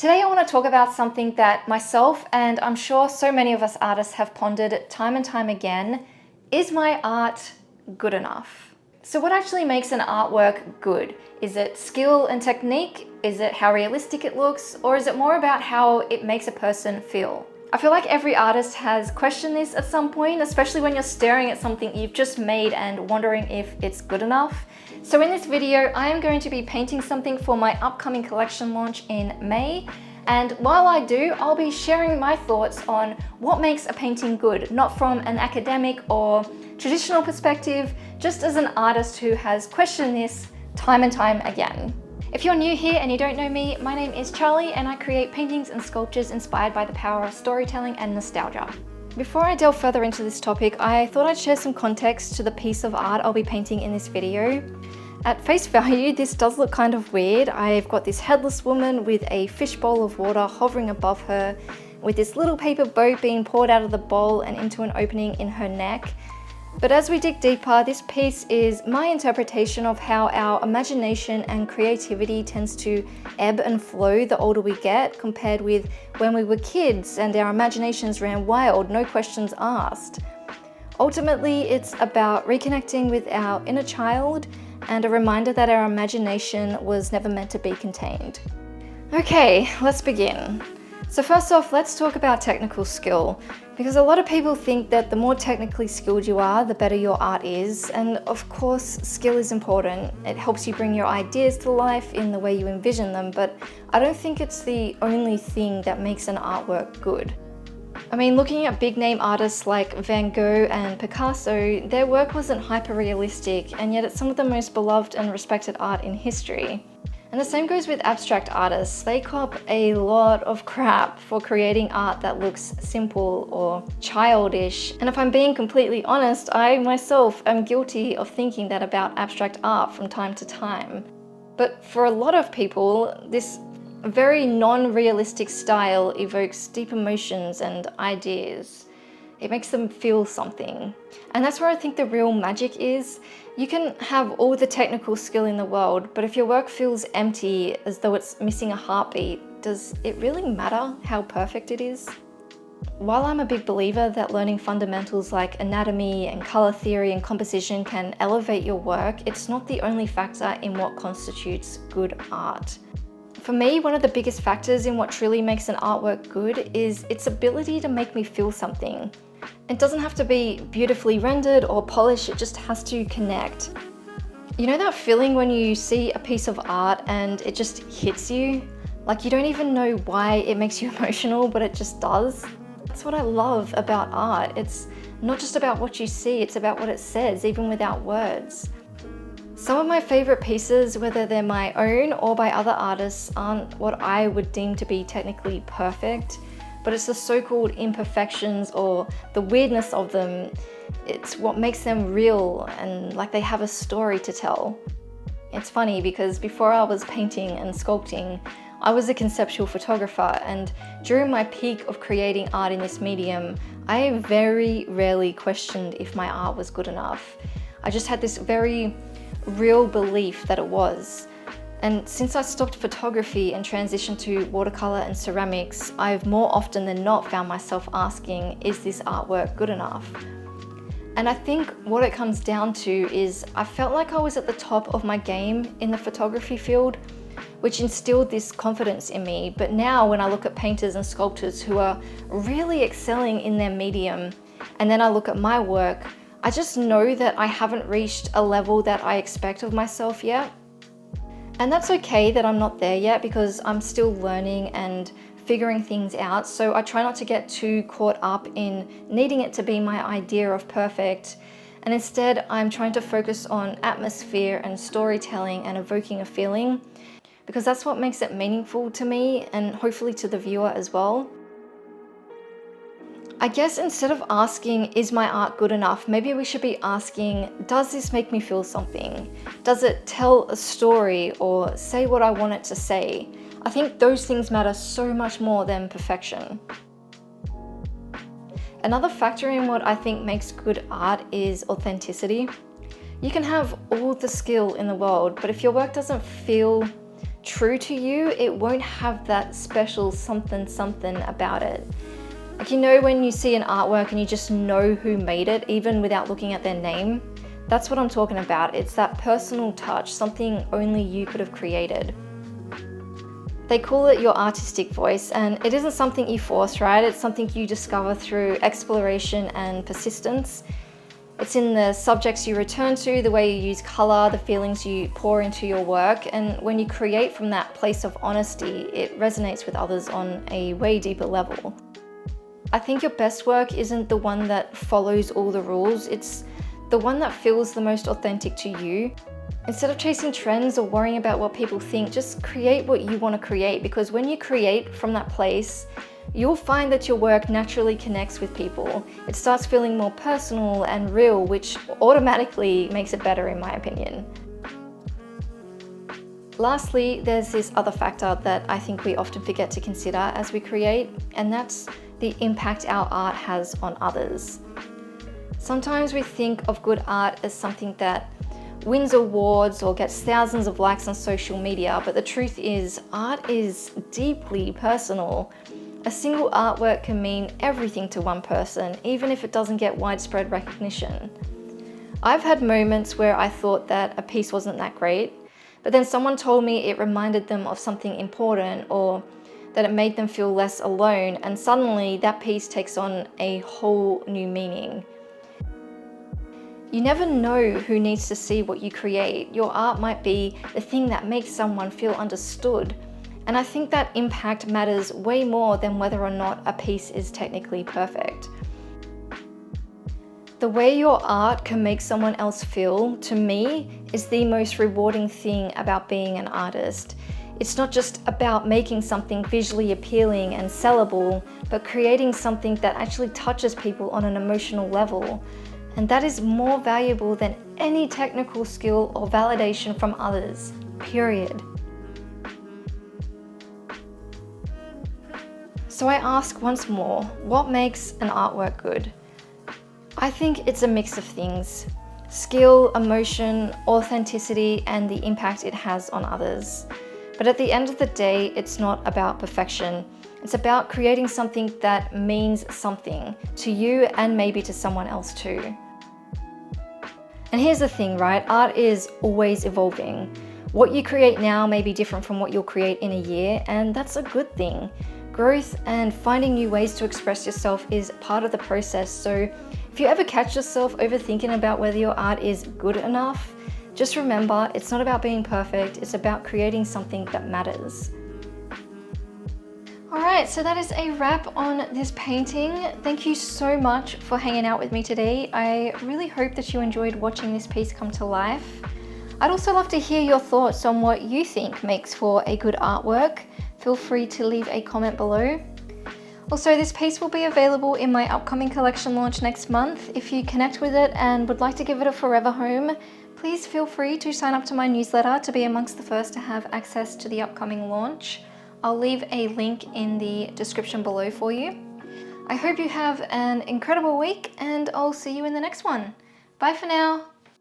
Today I want to talk about something that myself and I'm sure so many of us artists have pondered time and time again. Is my art good enough? So what actually makes an artwork good? Is it skill and technique? Is it how realistic it looks? Or is it more about how it makes a person feel? I feel like every artist has questioned this at some point, especially when you're staring at something you've just made and wondering if it's good enough. So in this video, I am going to be painting something for my upcoming collection launch in May. And while I do, I'll be sharing my thoughts on what makes a painting good, not from an academic or traditional perspective, just as an artist who has questioned this time and time again. If you're new here and you don't know me, my name is Charli and I create paintings and sculptures inspired by the power of storytelling and nostalgia. Before I delve further into this topic, I thought I'd share some context to the piece of art I'll be painting in this video. At face value, this does look kind of weird. I've got this headless woman with a fishbowl of water hovering above her, with this little paper boat being poured out of the bowl and into an opening in her neck. But as we dig deeper, this piece is my interpretation of how our imagination and creativity tends to ebb and flow the older we get, compared with when we were kids and our imaginations ran wild, no questions asked. Ultimately, it's about reconnecting with our inner child and a reminder that our imagination was never meant to be contained. Okay, let's begin. So first off, let's talk about technical skill, because a lot of people think that the more technically skilled you are, the better your art is. And of course, skill is important. It helps you bring your ideas to life in the way you envision them, but I don't think it's the only thing that makes an artwork good. I mean, looking at big name artists like Van Gogh and Picasso, their work wasn't hyper-realistic, and yet it's some of the most beloved and respected art in history. And the same goes with abstract artists. They cop a lot of crap for creating art that looks simple or childish. And if I'm being completely honest, I myself am guilty of thinking that about abstract art from time to time. But for a lot of people, this very non-realistic style evokes deep emotions and ideas. It makes them feel something. And that's where I think the real magic is. You can have all the technical skill in the world, but if your work feels empty, as though it's missing a heartbeat, does it really matter how perfect it is? While I'm a big believer that learning fundamentals like anatomy and color theory and composition can elevate your work, it's not the only factor in what constitutes good art. For me, one of the biggest factors in what truly makes an artwork good is its ability to make me feel something. It doesn't have to be beautifully rendered or polished, it just has to connect. You know that feeling when you see a piece of art and it just hits you? Like you don't even know why it makes you emotional, but it just does. That's what I love about art. It's not just about what you see, it's about what it says, even without words. Some of my favorite pieces, whether they're my own or by other artists, aren't what I would deem to be technically perfect, but it's the so-called imperfections or the weirdness of them. It's what makes them real and like they have a story to tell. It's funny because before I was painting and sculpting, I was a conceptual photographer, and during my peak of creating art in this medium, I very rarely questioned if my art was good enough. I just had this very real belief that it was. And since I stopped photography and transitioned to watercolor and ceramics, I've more often than not found myself asking, is this artwork good enough? And I think what it comes down to is I felt like I was at the top of my game in the photography field, which instilled this confidence in me. But now when I look at painters and sculptors who are really excelling in their medium, and then I look at my work, I just know that I haven't reached a level that I expect of myself yet. And that's okay that I'm not there yet, because I'm still learning and figuring things out. So I try not to get too caught up in needing it to be my idea of perfect. And instead, I'm trying to focus on atmosphere and storytelling and evoking a feeling, because that's what makes it meaningful to me and hopefully to the viewer as well. I guess instead of asking, is my art good enough, maybe we should be asking, does this make me feel something? Does it tell a story or say what I want it to say? I think those things matter so much more than perfection. Another factor in what I think makes good art is authenticity. You can have all the skill in the world, but if your work doesn't feel true to you, it won't have that special something something about it. Like, you know, when you see an artwork and you just know who made it, even without looking at their name? That's what I'm talking about. It's that personal touch, something only you could have created. They call it your artistic voice, and it isn't something you force, right? It's something you discover through exploration and persistence. It's in the subjects you return to, the way you use color, the feelings you pour into your work, and when you create from that place of honesty, it resonates with others on a way deeper level. I think your best work isn't the one that follows all the rules, it's the one that feels the most authentic to you. Instead of chasing trends or worrying about what people think, just create what you want to create, because when you create from that place, you'll find that your work naturally connects with people. It starts feeling more personal and real, which automatically makes it better in my opinion. Lastly, there's this other factor that I think we often forget to consider as we create, and that's the impact our art has on others. Sometimes we think of good art as something that wins awards or gets thousands of likes on social media, but the truth is, art is deeply personal. A single artwork can mean everything to one person, even if it doesn't get widespread recognition. I've had moments where I thought that a piece wasn't that great, but then someone told me it reminded them of something important, or that it made them feel less alone, and suddenly that piece takes on a whole new meaning. You never know who needs to see what you create. Your art might be the thing that makes someone feel understood. And I think that impact matters way more than whether or not a piece is technically perfect. The way your art can make someone else feel, to me, is the most rewarding thing about being an artist. It's not just about making something visually appealing and sellable, but creating something that actually touches people on an emotional level. And that is more valuable than any technical skill or validation from others, period. So I ask once more, what makes an artwork good? I think it's a mix of things: skill, emotion, authenticity, and the impact it has on others. But at the end of the day, it's not about perfection. It's about creating something that means something to you and maybe to someone else too. And here's the thing, right? Art is always evolving. What you create now may be different from what you'll create in a year, and that's a good thing. Growth and finding new ways to express yourself is part of the process. So if you ever catch yourself overthinking about whether your art is good enough, just remember, it's not about being perfect, it's about creating something that matters. Alright, so that is a wrap on this painting. Thank you so much for hanging out with me today. I really hope that you enjoyed watching this piece come to life. I'd also love to hear your thoughts on what you think makes for a good artwork. Feel free to leave a comment below. Also, this piece will be available in my upcoming collection launch next month. If you connect with it and would like to give it a forever home, please feel free to sign up to my newsletter to be amongst the first to have access to the upcoming launch. I'll leave a link in the description below for you. I hope you have an incredible week, and I'll see you in the next one. Bye for now.